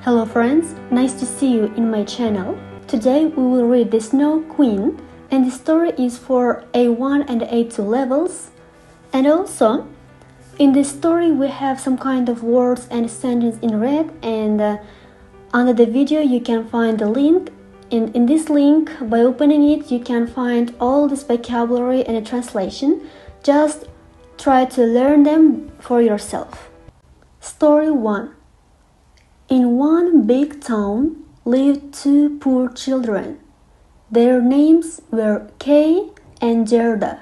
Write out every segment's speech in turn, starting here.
Hello friends, nice to see you in my channel. Today we will read The Snow Queen, and the story is for A1 and A2 levels. And also, in this story we have some kind of words and sentences in red, and under the video you can find the link. In this link, by opening it, you can find all this vocabulary and a translation. Just try to learn them for yourself. Story 1. In one big town lived two poor children. Their names were Kay and Gerda.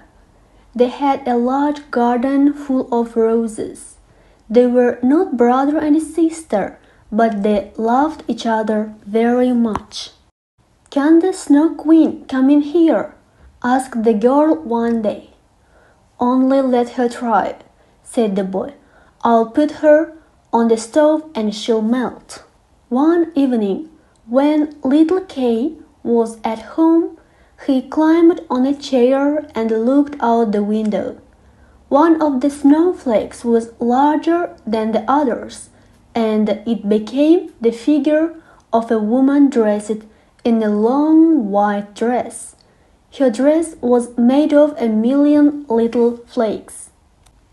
They had a large garden full of roses. They were not brother and sister, but they loved each other very much. "Can the Snow Queen come in here?" asked the girl one day. "Only let her try," said the boy. "I'll put her on the stove and she'll melt." One evening, when little Kay was at home, he climbed on a chair and looked out the window. One of the snowflakes was larger than the others, and it became the figure of a woman dressed in a long white dress. Her dress was made of a million little flakes.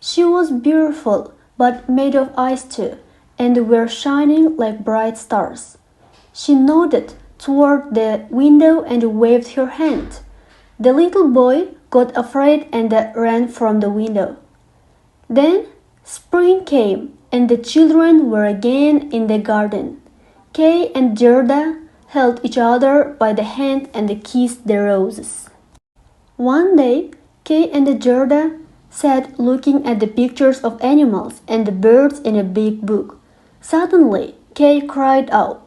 She was beautiful, but made of ice too, and were shining like bright stars. She nodded toward the window and waved her hand. The little boy got afraid and ran from the window. Then spring came, and the children were again in the garden. Kay and Gerda held each other by the hand and kissed the roses. One day, Kay and Gerda sat looking at the pictures of animals and the birds in a big book. Suddenly, Kay cried out,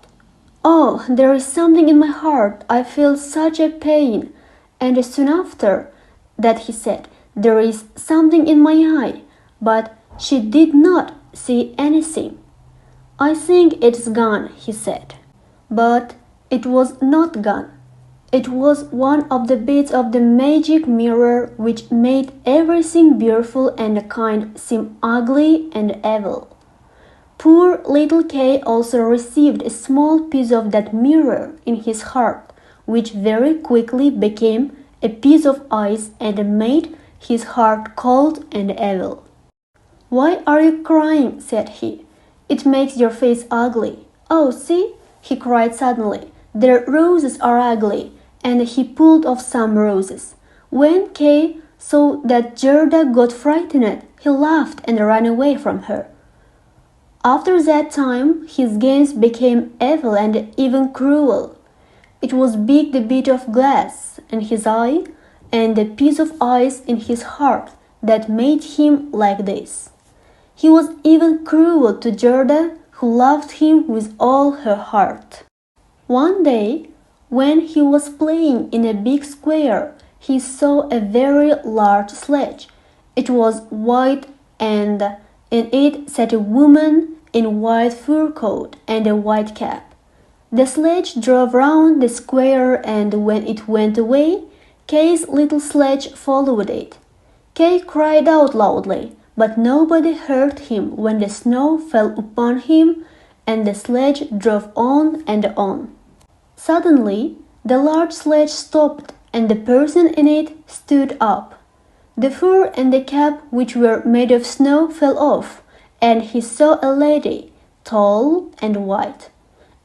"Oh, there is something in my heart. I feel such a pain." And soon after that he said, "There is something in my eye," but she did not see anything. "I think it's gone," he said. But it was not gone. It was one of the bits of the magic mirror which made everything beautiful and kind seem ugly and evil. Poor little Kay also received a small piece of that mirror in his heart, which very quickly became a piece of ice and made his heart cold and evil. "Why are you crying?" said he. "It makes your face ugly." "Oh, see!" he cried suddenly. "The roses are ugly," and he pulled off some roses. When Kay saw that Gerda got frightened, he laughed and ran away from her. After that time, his games became evil and even cruel. It was big the bit of glass in his eye and the piece of ice in his heart that made him like this. He was even cruel to Gerda, who loved him with all her heart. One day, when he was playing in a big square, he saw a very large sledge. It was white, and in it sat a woman in a white fur coat and a white cap. The sledge drove round the square, and when it went away, Kay's little sledge followed it. Kay cried out loudly, but nobody heard him when the snow fell upon him, and the sledge drove on and on. Suddenly, the large sledge stopped, and the person in it stood up. The fur and the cap, which were made of snow, fell off, and he saw a lady, tall and white.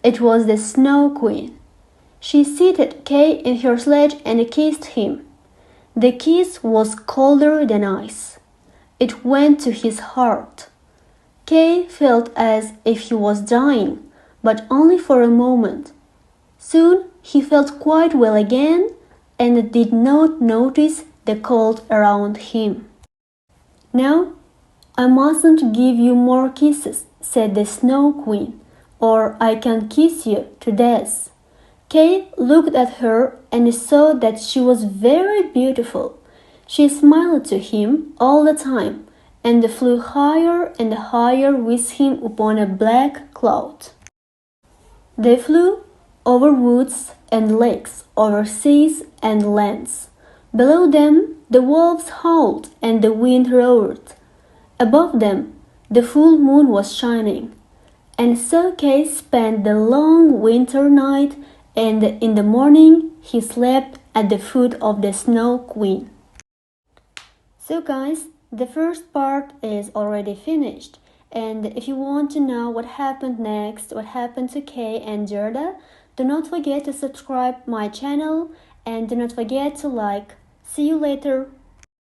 It was the Snow Queen. She seated Kay in her sledge and kissed him. The kiss was colder than ice. It went to his heart. Kay felt as if he was dying, but only for a moment. Soon he felt quite well again and did not notice the cold around him. "Now I mustn't give you more kisses," said the Snow Queen, "or I can kiss you to death." Kay looked at her and saw that she was very beautiful. She smiled to him all the time and flew higher and higher with him upon a black cloud. They flew over woods and lakes, over seas and lands. Below them the wolves howled and the wind roared. Above them the full moon was shining. And so Kay spent the long winter night, and in the morning he slept at the foot of the Snow Queen. So guys, the first part is already finished. And if you want to know what happened next, what happened to Kay and Gerda, do not forget to subscribe my channel and do not forget to like. See you later.